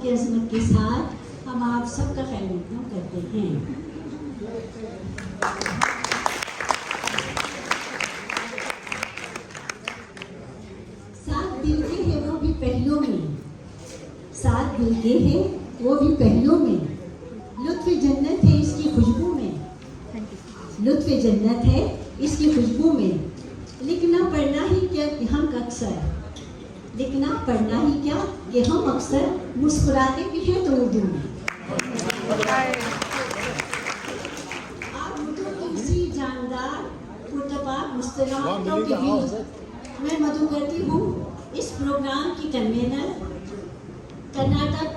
के अजमत के साथ हम आप सबका खैर मकदम करते हैं। साथ दिल के हैं वो भी पहलू में, साथ दिल के हैं वो भी पहलू में, लुत्फ जन्नत है इसकी खुशबू में, लुत्फ जन्नत है इसकी खुशबू में। लिखना पढ़ना ही क्या कि हम अक्सर, लिखना पढ़ना ही क्या कि हम अक्सर मुस्कुराते भी हैं तो उर्दू में। आप मधु तुलसी जानदार पुरतपाक मुस्तलाहतों के बीच मैं मधु करती हूँ इस प्रोग्राम की कन्वीनर, कर्नाटक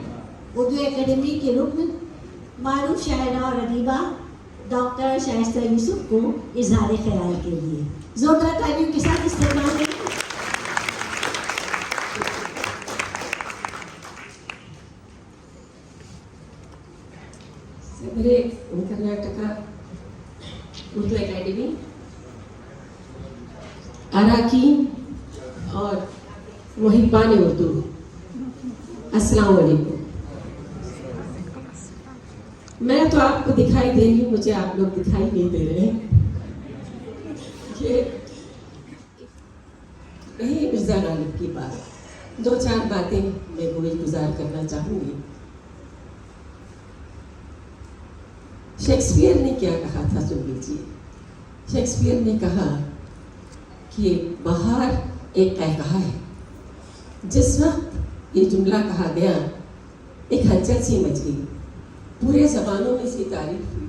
उर्दू एकेडमी के रुकन, मारूफ शायरा और अदीबा डॉक्टर शाइस्ता यूसुफ को इजहार ख्याल के लिए जोरदार तालियों के साथ इस्तेमाल करें। मेरे कर्नाटका उर्दू एकेडमी अराकीन और मुहिब्बान उर्दू, अस्सलाम वालेकुम। मैं तो आपको दिखाई दे रही हूँ, मुझे आप लोग दिखाई नहीं दे रहे हैं। ये मिर्जा गालिब की बात, दो चार बातें मैं गुज़ार करना चाहूँगी। शेक्सपियर ने क्या कहा था सुन लीजिए। शेक्सपियर ने कहा कि बाहर एक कहकहा है। जिस वक्त ये जुमला कहा गया एक हलचल सी मच गई, पूरे ज़बानों में इसकी तारीफ हुई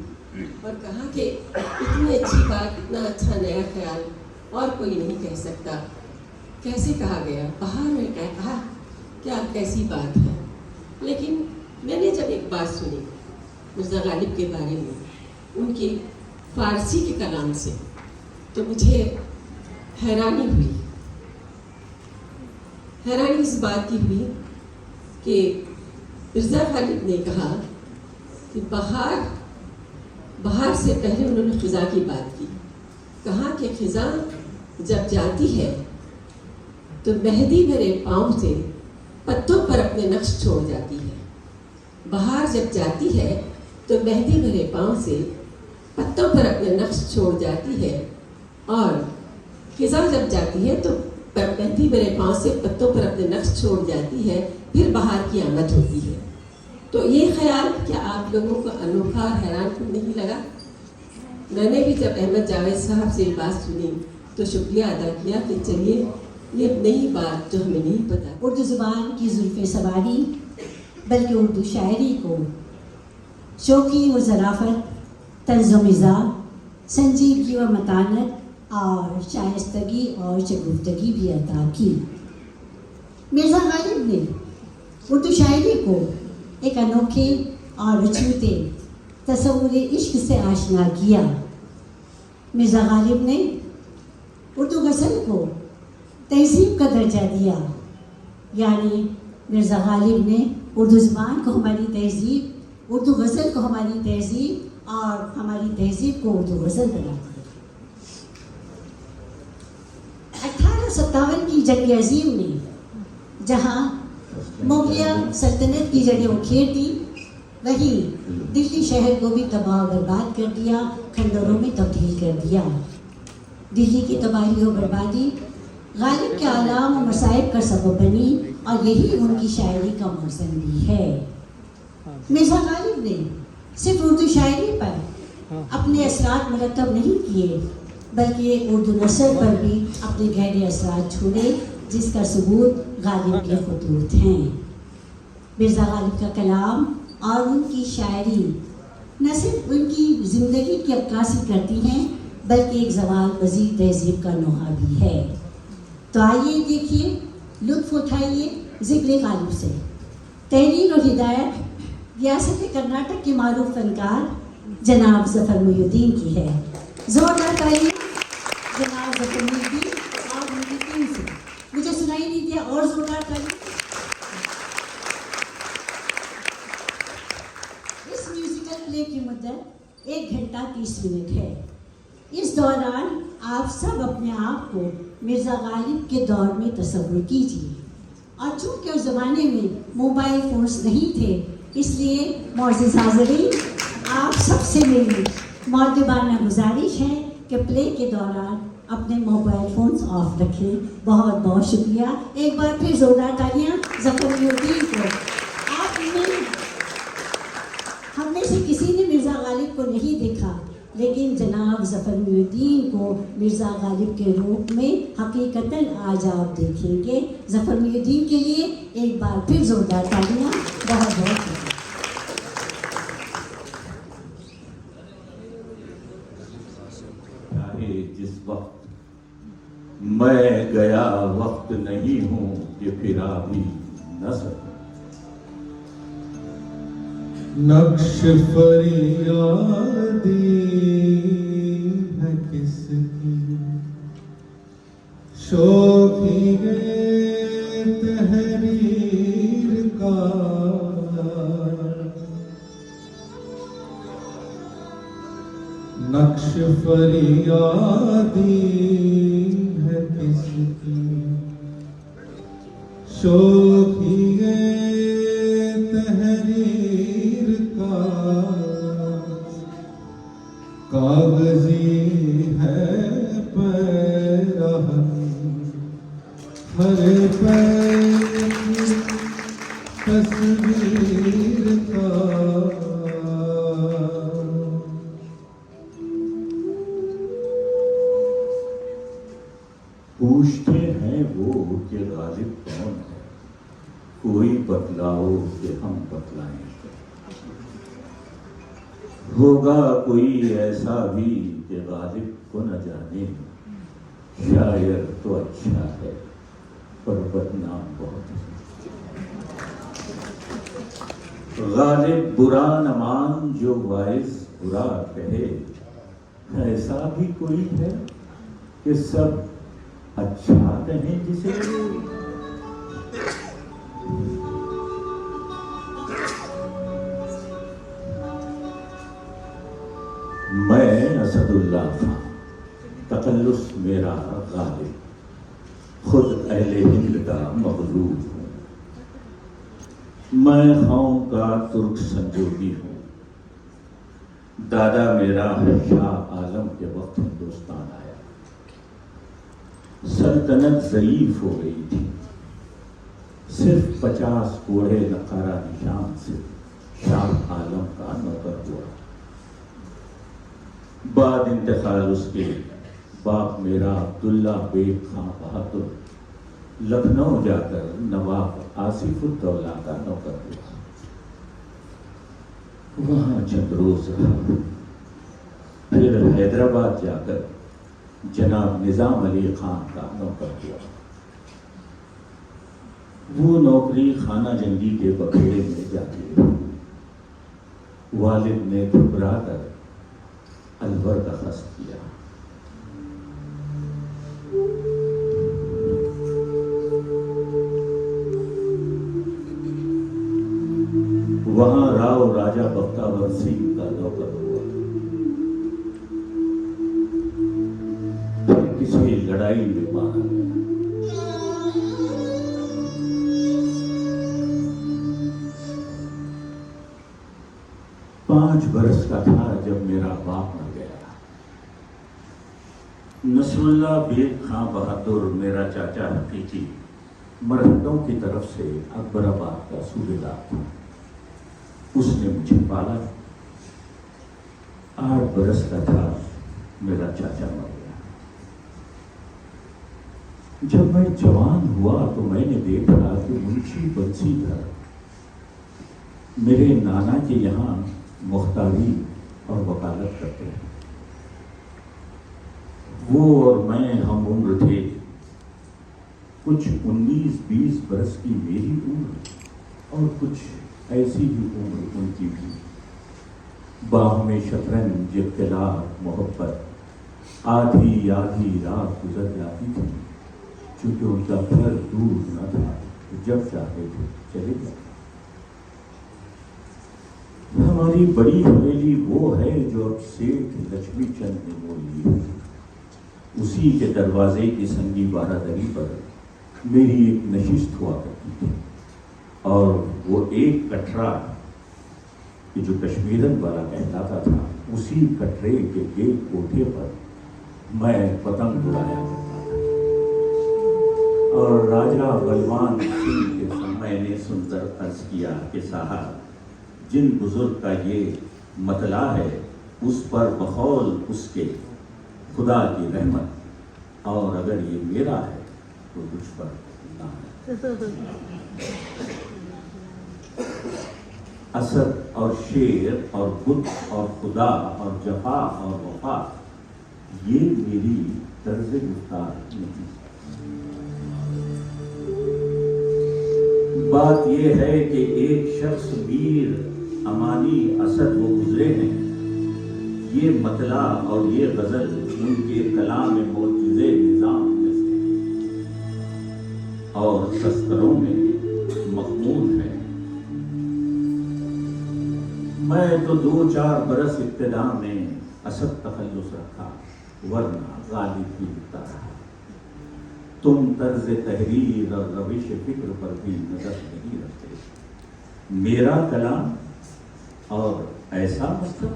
और कहा कि इतनी अच्छी बात, इतना अच्छा नया ख्याल और कोई नहीं कह सकता। कैसे कहा गया, बाहर में कहकहा, क्या कैसी बात है। लेकिन मैंने जब एक बात सुनी मिर्जा गालिब के बारे में, उनकी फ़ारसी के कलाम से, तो मुझे हैरानी हुई। हैरानी इस बात की हुई कि मिर्जा गालिब ने कहा कि बाहर से पहले उन्होंने ख़िज़ा की बात की। कहा कि ख़िज़ा जब जाती है तो मेहंदी मेरे पाँव से पत्तों पर अपने नक्श छोड़ जाती है। बाहर जब जाती है तो मेहंदी मेरे पाँव से पत्तों पर अपने नक्श छोड़ जाती है और खिजा जब जाती है तो मेहंदी मेरे पाँव से पत्तों पर अपने नक्श छोड़ जाती है, फिर बाहर की आमद होती है। तो ये ख्याल क्या आप लोगों को अनोखा और हैरान नहीं लगा? मैंने भी जब अहमद जावेद साहब से ये बात सुनी तो शुक्रिया अदा किया कि चलिए ये नई बात जो हमें नहीं पता। उर्दू ज़ुबान की जुल्फ़े सवारी बल्कि उर्दू शायरी को शौक़ी व ज़राफ़त, तर्ज़ मिज़ाज, संजीदगी व मतानत और शाइस्तगी और शगुफ्तगी भी अता की। मिर्ज़ा गालिब ने उर्दू शायरी को एक अनोखे और अछूते तसव्वुर इश्क से आशना किया। मिर्ज़ा गालिब ने उर्दू गज़ल को तहज़ीब का दर्जा दिया, यानी मिर्ज़ा गालिब ने उर्दू ज़ुबान को हमारी तहज़ीब, उर्दू गज़ल को हमारी तहज़ीब और हमारी तहज़ीब को उर्दू गज़ल बना दिया। 1857 की जंग अज़ीम ने जहाँ मुग़लिया सल्तनत की जड़ें उखेड़ दी, वहीं दिल्ली शहर को भी तबाह बर्बाद कर दिया, खंडरों में तब्दील कर दिया। दिल्ली की तबाही और बर्बादी गालिब के आलाम और मसाइब का सबब बनी और यही उनकी शायरी का मौसम भी है। मिर्ज़ा गालिब ने सिर्फ उर्दू शायरी पर अपने असरात मुरतब नहीं किए, बल्कि एक उर्दू नस्र पर भी अपने गहरे असरात छोड़े, जिसका सबूत गालिब के खुतूत हैं। मिर्ज़ा गालिब का कलाम और उनकी शायरी न सिर्फ उनकी ज़िंदगी की अक्कासी करती हैं, बल्कि एक ज़वाल मज़ीद तहज़ीब का नोहा भी है। तो आइए देखिए, लुत्फ़ उठाइए ज़िक्र गालिब से। तहरीर और हिदायत रियासत कर्नाटक के मारूफ फनकार जनाब ज़फ़र मुहिउद्दीन की है। ज़ोरदार तालियां जनाब ज़फ़र मुहिउद्दीन और उनकी टीम से। मुझे सुनाई नहीं दिया, और ज़ोरदार तालियां। इस म्यूज़िकल प्ले की मुद्दत 1 घंटा 30 मिनट है। इस दौरान आप सब अपने आप को मिर्ज़ा गालिब के दौर में तसव्वुर कीजिए। और चूँकि उस ज़माने में मोबाइल फ़ोन्स नहीं थे, इसलिए मोअज़्ज़िज़ हाज़रीन, आप सबसे मेरी मुअद्दबाना गुजारिश है कि प्ले के दौरान अपने मोबाइल फ़ोन्स ऑफ रखें। बहुत बहुत शुक्रिया। एक बार फिर ज़ोरदार तालियां ज़फ़र मुहिउद्दीन को। हम में से किसी ने मिर्ज़ा गालिब को नहीं देखा, लेकिन जनाब ज़फ़र मुहिउद्दीन को मिर्ज़ा गालिब के रूप में हकीकतन आज आप देखेंगे। ज़फ़र मुहिउद्दीन के लिए एक बार फिर ज़ोरदार तालियां। बहुत बहुत शुक्रिया। जिस वक्त मैं गया वक्त नहीं हूं कि फिर आ भी न सकूं। नक्श फरियादी है किसकी, शौक़ी तहरीर का, नक्श फरियादी है किसकी, शौक़ी तहरीर का, कागज़ी है पैरहन हर पैर तस्वीर का। पूछते हैं वो कि गालिब कौन है, कोई बतलाओ कि हम बतलाएं। होगा कोई ऐसा भी कि गालिब को न जाने, शायर तो अच्छा है पर बदनाम बहुत है। गालिब बुरा न मान जो वाइज बुरा कहे, ऐसा भी कोई है कि सब अच्छा कहें जिसे। मैं असदुल्लाह था, तकल्लुस मेरा गालिब, खुद अहले हिंद का मग़लूब हूँ। मैं खाओं का तुर्क संजोगी हूँ, दादा मेरा शाह आलम के वक्त हिंदुस्तान आया। सल्तनत ज़ईफ हो गई थी। सिर्फ 50 कोड़े नकारा निशान से शाह आलम का नौकर हुआ। बाद इंतकाल उसके बाप मेरा अब्दुल्ला बेग खां बहादुर लखनऊ जाकर नवाब आसिफुद्दौला का नौकर हुआ। वहां चंद रोज रहा, फिर हैदराबाद जाकर जनाब निजाम अली खान का नौकर हुआ। वो नौकरी खाना जंगी के बखेड़े में जाती रही। वालिद ने घबरा कर अलवर का क़स्द किया। वहां राव राजा बख्तावर सिंह का नौकर हुआ। फिर किसी लड़ाई में मारा गया। 5 बरस का था जब मेरा बाप मर गया। नसरुल्लाह बेग खां बहादुर मेरा चाचा हकीकी मरहटों की तरफ से अकबराबाद का सूबेदार था। उसने मुझे पाला। 8 बरस का था मेरा चाचा मर गया। जब मैं जवान हुआ तो मैंने देखा कि मुंशी बंसीधर मेरे नाना के यहाँ मुख्तारी और वकालत करते हैं। वो और मैं हम उम्र थे। कुछ 19-20 बरस की मेरी उम्र और कुछ ऐसी ही उम्र उनकी भी। बाह में शतरंज, इख्तिलाफ, मोहब्बत आधी आधी रात गुजर जाती थी, क्योंकि उनका घर दूर न था। तो जब चाहते थे चले जाते। हमारी बड़ी हवेली वो है जो अब सेठ लक्ष्मी चंद ने मोल ली है। उसी के दरवाजे की संगी बारादरी पर मेरी एक नशिस्त हुआ करती थी, और वो एक कटरा कि जो कश्मीरन वाला कहलाता था, उसी कटरे के एक कोठे पर मैं पतंग उड़ाया करता था। और राजा बलवान सिंह के समय ने सुनकर अर्ज किया कि साहब, जिन बुजुर्ग का ये मतला है उस पर बखौल उसके खुदा की रहमत, और अगर ये मेरा है तो मुझ पर ना है। असद और शेर और बुत और खुदा और जफा और वफा, ये मेरी तर्ज गुफ्तार नहीं। बात यह है कि एक शख्स वीर अमानी असद वो गुजरे हैं। ये मतला और ये गजल उनके कलाम में मौजूदे निजाम में से और तस्करों में मखमूल है। मैं तो 2-4 बरस इब्तिदा में असद तखल्लुस रखा, वरना गालिब भी लिखता रहा। तुम तर्ज तहरीर और रविश फिक्र पर भी नजर नहीं रखते। मेरा कलाम और ऐसा मस्तक।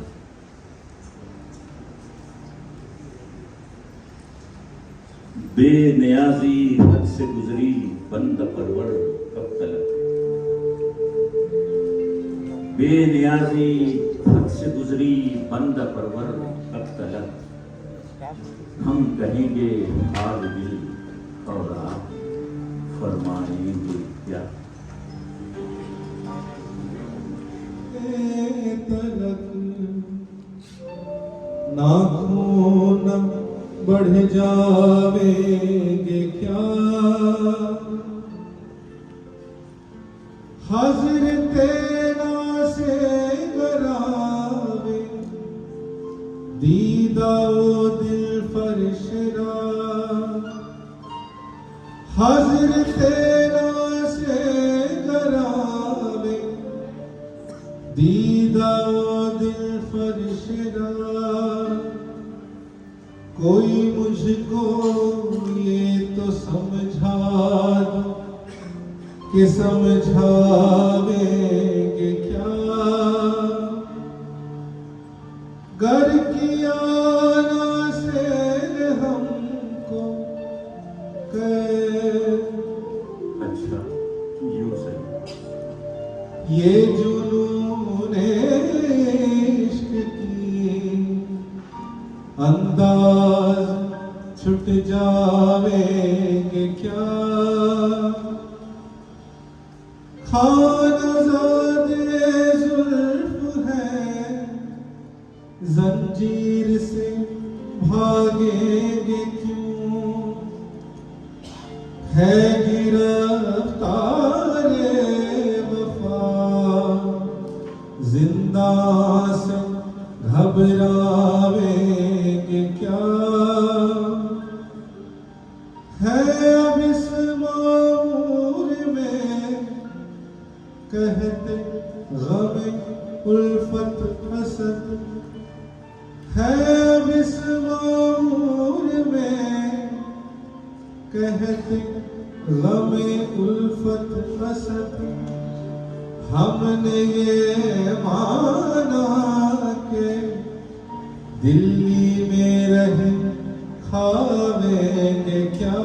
बेनियाजी हद से गुजरी बंद परवर कब तलक। बेनियाजी हद से गुजरी बंद परवर कब तलक। हम कहेंगे हाल दिल और आप फरमाएंगे क्या। तलक नाखून बढ़ जावेंगे क्या। हज़रत से गरावे दीदा वो दिल फरशरा। हज़रत से गरावे दीदा वो दिल फरशरा। कोई मुझको ये तो समझा दो कि समझावेंगे क्या। घर की आना से हमको ये जुनूने इश्क की अंदाज छुट जावेंगे क्या। खानज़ादे जुल्फ़ है जंजीर से भागेंगे क्यों। है गिरफ्तारे वफा जिंदा से घबरावेंगे क्या। है अब इस मामूर में कहते गम उल्फत हसद। है अब इस मामूर में कहते गम उल्फत हसद। हमने ये माना के दिल्ली में रहे खावेंगे क्या।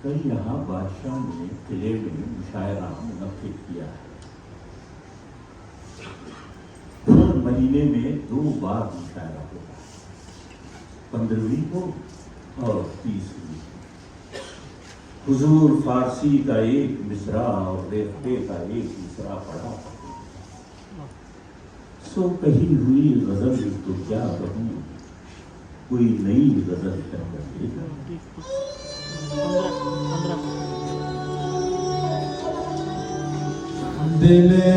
कल यहाँ बादशाह ने किले में मुशायरा मुनक्किद किया है। हर महीने में 2 बार मुशायरा होता है, 15वीं को और 30वीं। हुजूर फारसी का एक मिसरा और रेफ्ते का एक मिसरा पढ़ा। सो कही हुई गजल तो क्या कहूँ, कोई नई गजल कर देगा। दिले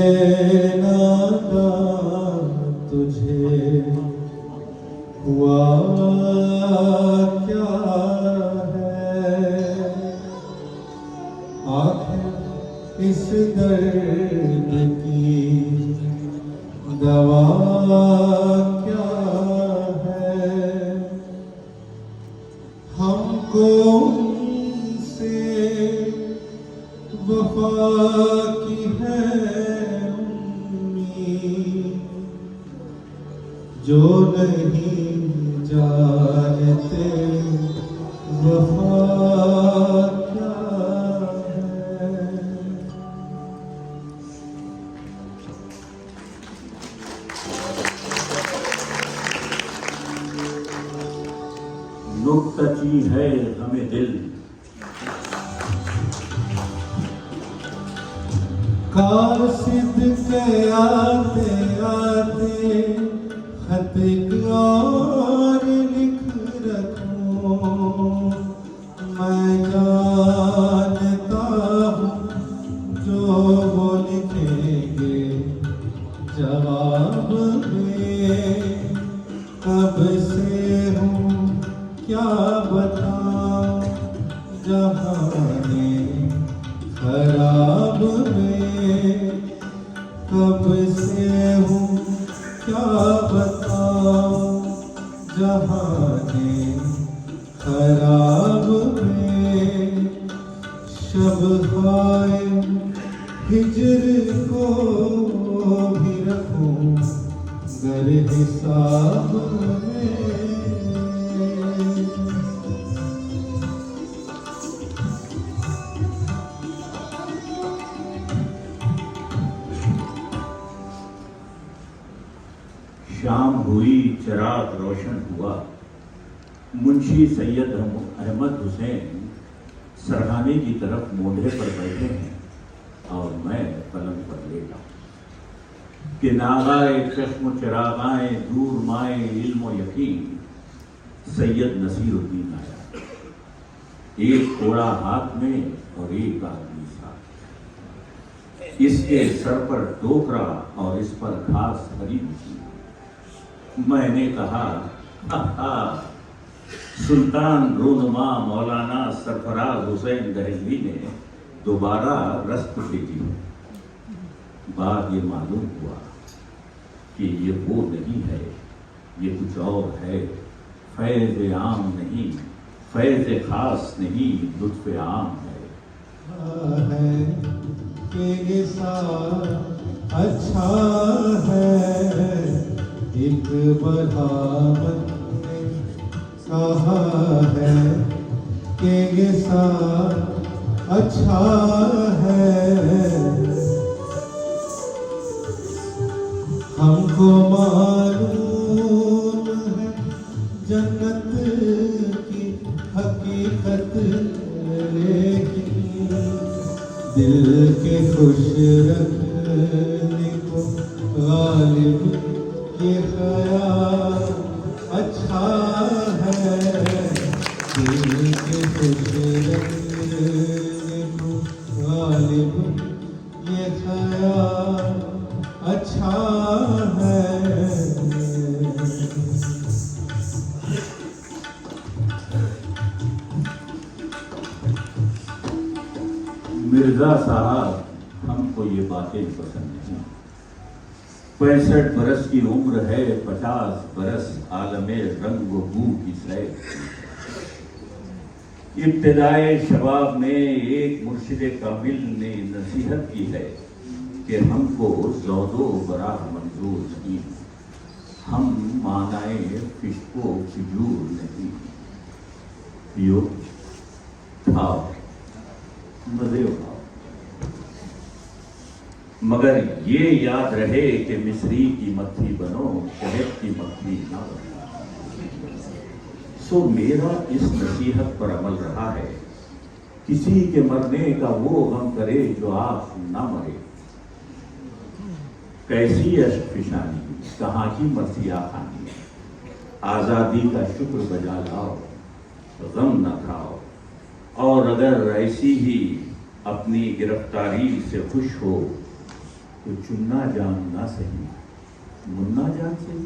नादा तुझे हुआ क्या है। आखिर इस दर्द की दवा क्या है। हमको उनसे वफा की है उम्मीद, जो नहीं जानते वफा क्या है। नुक्तची है हमें दिल, कासिद के आते आते खत और लिख रखूं। मैं जानता हूँ जो वो लिखेंगे जवाब में। कब से हूँ क्या बताऊं जहाने खराब में। कब से हूँ क्या बताऊं जहाने खराब में। शब हाय हिजर को भी रखूं गर हिसाब में। शाम हुई, चिराग रोशन हुआ। मुंशी सैयद अहमद हुसैन सरहाने की तरफ मोढ़े पर बैठे हैं और मैं पलंग पर लेटा। कि नागाए चश्म चिरागाए दूर माए इल्म यकीन, सैयद नसीरुद्दीन आया। एक कोड़ा हाथ में और एक आदमी साथ। इसके सर पर टोकरा और इस पर घास हरी बिछी। मैंने कहा, सुल्तान रूनुमा मौलाना सरफराज हुसैन दहलवी ने दोबारा रस्त भेजी। बाद ये मालूम हुआ कि ये वो नहीं है, ये कुछ और है। फैज़ आम नहीं, फैज़ खास नहीं, लुत्फ़ आम है। कि ये साल अच्छा है, एक बराबर ने कहा है। पिएंगे साथ अच्छा है। हमको मालूम है जन्नत की हकीकत, लेकिन दिल के खुश रखने को गालिब ये ख्याल अच्छा है। दिल के खुश रखने को गालिब ये ख्याल अच्छा है। मिर्जा साहब, हमको ये बातें पसंद नहीं। 65 बरस की उम्र है, 50 बरस आलमे रंग व बू की सैर। इब्तिदाए शबाब में एक मुर्शिद कामिल ने नसीहत की है कि हमको ज़ौदो बराह मंजूर नहीं, हम मानाए फिशको फिजूर नहीं। पियो, खाओ, मजे उठाओ, मगर ये याद रहे कि मिस्री की मक्खी बनो, शहद की मक्खी ना बनो। सो मेरा इस नसीहत पर अमल रहा है, किसी के मरने का वो गम करे जो आप ना मरे। कैसी अशफिशानी, कहाँ की मर्सिया खानी, आजादी का शुक्र बजा लाओ, गम न खाओ। और अगर ऐसी ही अपनी गिरफ्तारी से खुश हो तो चुन्ना जान ना सही, मुन्ना जान सही।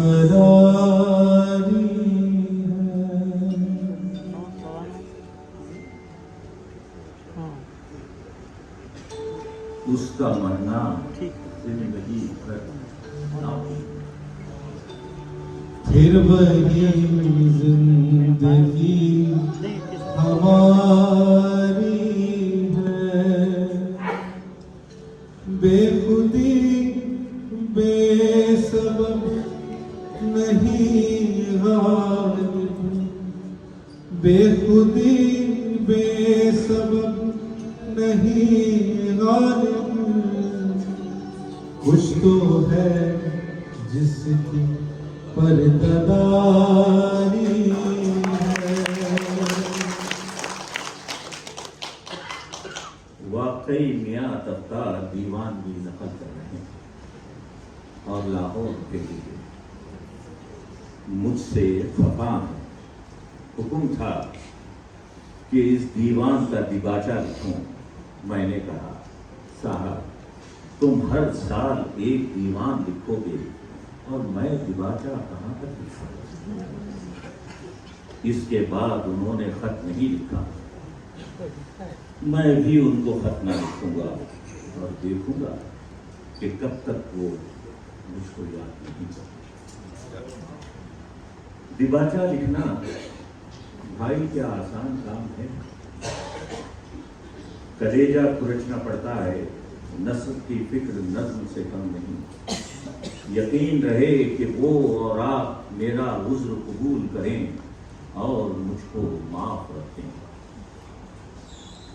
बेकरारी उसका मरना जिंदगी भर ना हो। फिर वही जिंदगी हमारी है, बेखुदी बेसबब नहीं गालिब, बेखुदी बेसबब नहीं गालिब, कुछ तो है जिसकी पर्दादारी है। वाकई मियां तफ्तार दीवानगी नकल कर रहे हैं और लाहौर के लिए मुझसे खफा है। हुक्म था कि इस दीवान का दिबाचा लिखूं। मैंने कहा साहब तुम हर साल एक दीवान लिखोगे और मैं दिबाचा कहाँ तक लिखूंगा। इसके बाद उन्होंने खत नहीं लिखा। मैं भी उनको खत ना लिखूंगा और देखूंगा कि कब तक वो मुझको याद नहीं करते। दिबाचा लिखना भाई क्या आसान काम है। कलेजा खुरचना पड़ता है। नस्ल की फिक्र नज्म से कम नहीं। यकीन रहे कि वो और आप मेरा उज़्र कबूल करें और मुझको माफ रखें।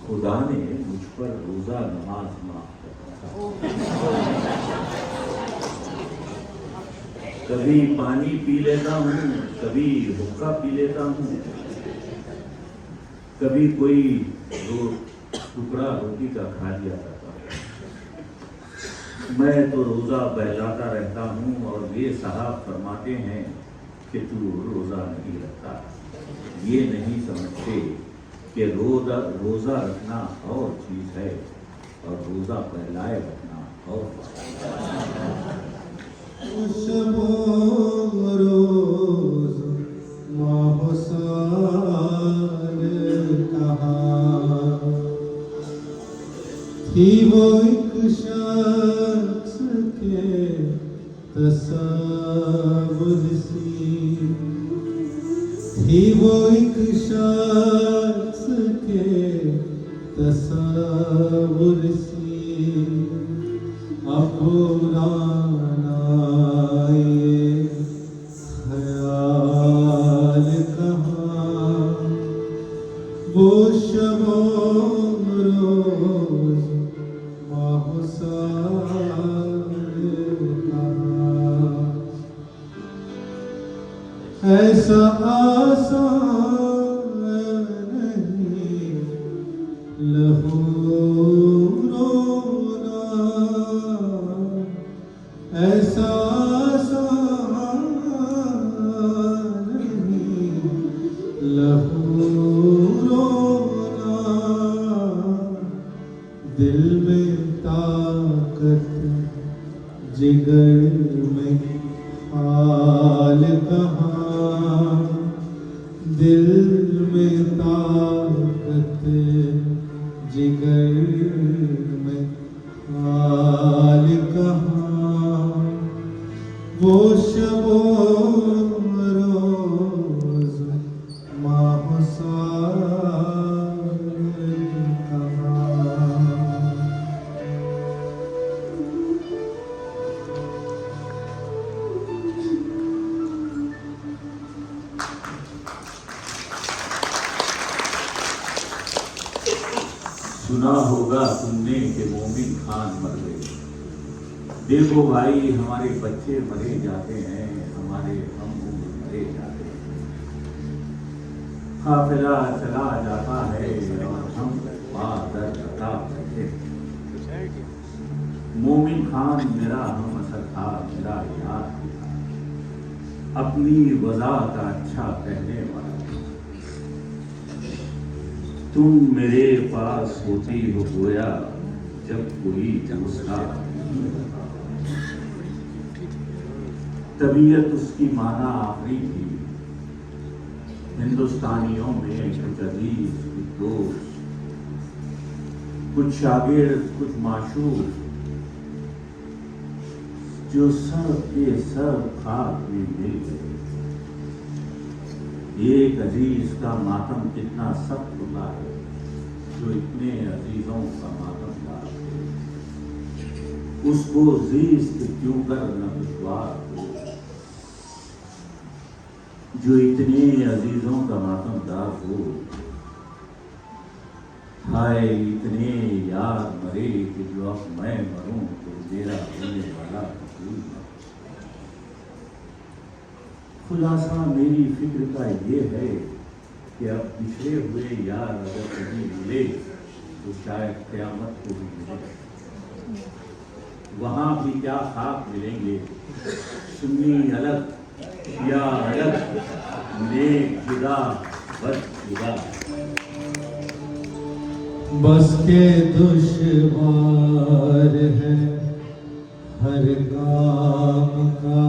खुदा ने मुझ पर रोजा नमाज माफ कर रखा। कभी पानी पी लेता हूँ, कभी हुक्का पी लेता हूँ, कभी कोई टुकड़ा रोटी का खा लिया करता हूँ। मैं तो रोजा बहलाता रहता हूँ और ये साहब फरमाते हैं कि तू रोजा नहीं रखता। ये नहीं समझते कि रोजा रखना और चीज है और रोजा बहलाए रखना और शबो रोज माहौसाल कहा थी वो एक शख्स के तसव्वुर सी, थी वो एक शख्स के तसव्वुर सी। अब पुराना ये ख्याल कहाँ, वो शबो रोज माहौसाल कहाँ। ऐसा आसान नहीं लहू रोना, ऐसा आसान नहीं लहू रोना। दिल में ताकत जिगर में हाल कहाँ, दिल में ताकत जिगर में हाल कहाँ। वो शबो रोज माहौसाल कहाँ। सुना होगा तुमने कि मोमिन खान मर गए। देखो भाई हमारे बच्चे मरे जाते हैं, हमारे हम मरे जाते हैं। काफिला चला जाता है और हम दर कता बैठे। मोमिन खान मेरा हम असर था, मेरा यार भी था, अपनी वजह का अच्छा कहने वाला। तुम मेरे पास होती हो गोया जब कोई दूसरा तबीयत उसकी माना आखरी थी। हिंदुस्तानियों में कुछ अजीज, कुछ दोस्त, कुछ शागिर्द, कुछ माशूक, जो सब के सब खाक में मिल गए। एक अजीज का मातम कितना सख्त होता है, जो इतने अजीजों का मातम डाल दे। उसको जीस्त क्यों कर न दुश्वार हो, जो इतने अजीजों का मातम डाल हो। हाय इतने यार मरे कि जो अब मैं मरूं तो मेरा होने वाला कबूल न। खुलासा मेरी फिक्र का ये है कि अब पिछड़े हुए यार अगर कहीं मिले तो शायद क़यामत को भी मिले। वहाँ भी क्या खाक मिलेंगे, सुन्नी अलग या अलग, नेक जुदा बद जुदा। बस के दुश्वार है हर काम का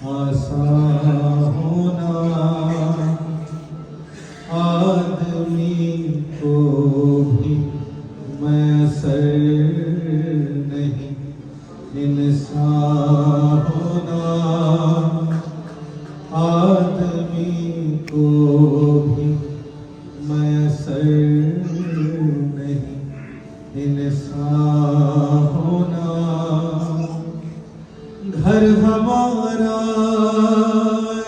आसान होना। आदमी को भी मैसर नहीं इंसान होना। आदमी को भी मैसर नहीं इंसान होना। घर हमारा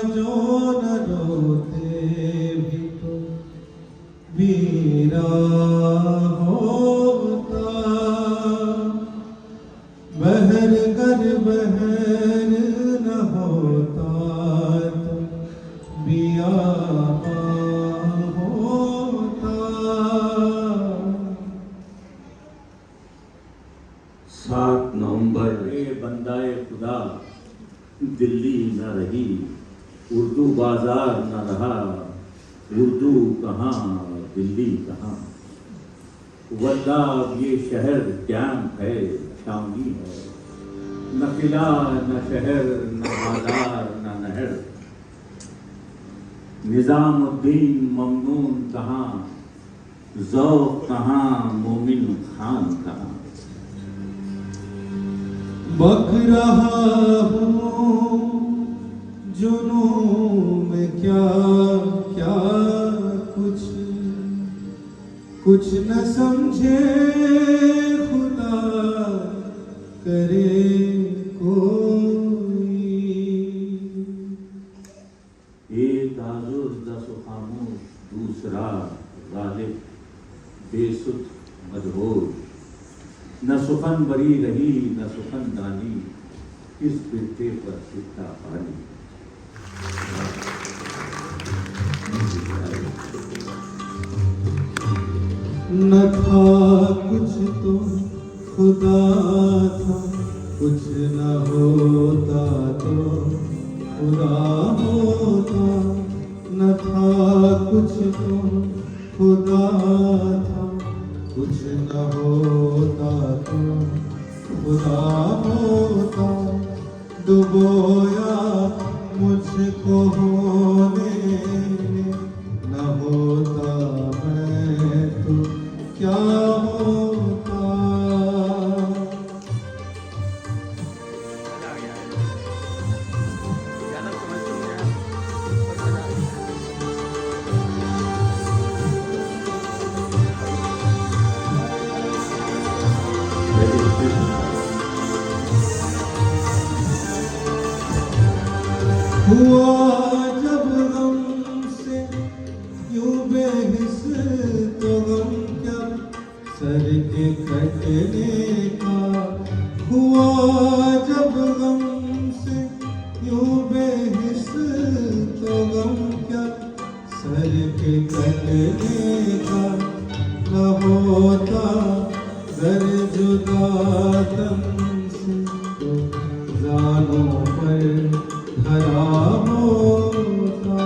जो न रोते भी तो वीरान होता। बहर कर बहर न होता तो बियाबान होता। 7 नवंबर बंदाए खुदा, दिल्ली न रही, उर्दू बाजार न रहा। उर्दू कहाँ, दिल्ली कहाँ। वल्लाह ये शहर कैंप है, छावनी है। न किला न शहर न बाजार न नहर। निजामुद्दीन ममनून कहाँ, ज़ौक़ कहाँ, मोमिन खान कहाँ। बक रहा हूँ जुनून में क्या क्या कुछ न समझे खुदा करे कोई। एक आजुज़ दस खामोश, दूसरा गालिब बेसुध मदहोश। न सुखन बरी रही न सुखन दानी, इस बिरते पर सिक्का पानी। न था कुछ तो खुदा था, कुछ न होता तो खुदा होता। न था कुछ तो खुदा था, कुछ न होता तो खुदा होता। डुबोया मुझको होने में, न होता मैं तो क्या होता। हुआ जब गम से यूं बेहिस तो गम क्या सर के कटने का। हुआ जब गम से यूं बेहिस तो गम क्या सर के कटने का। न होता घर जुदा तन से तो जानों पर धरा होता।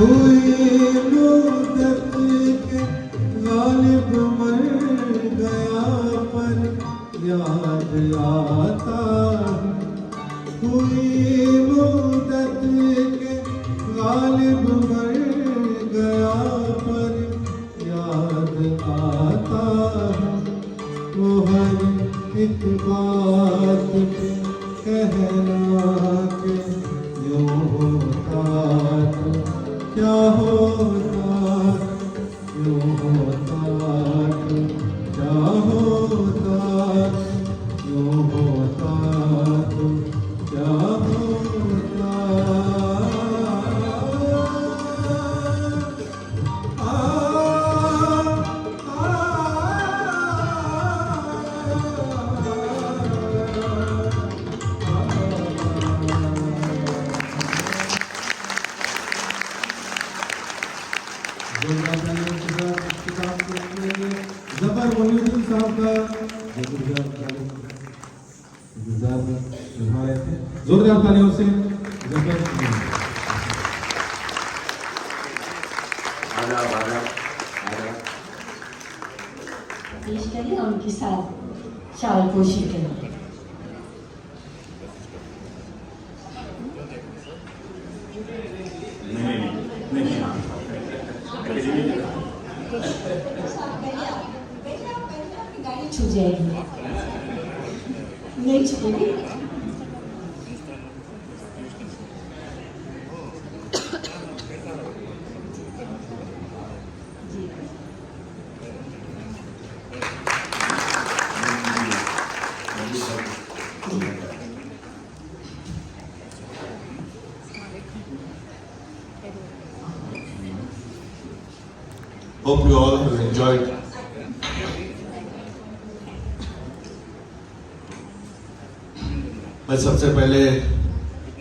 हुई मुद्दत के गालिब मर गया पर याद आता है। हुई मुद्दत के गालिब मर गया पर याद आता है। वो हर एक बात पे कहना के यूं होता तो क्या होता, यूं होता तो क्या होता, यूं होता तो क्या होता। जफर मोइनुद्दीन साहब का जोरदार तालियों से जफर पेश करें और उनके साथ शाल पोशी करें। गाड़ी छू जाएगी, नहीं छूएगी। Hope you all have enjoyed. मैं सबसे पहले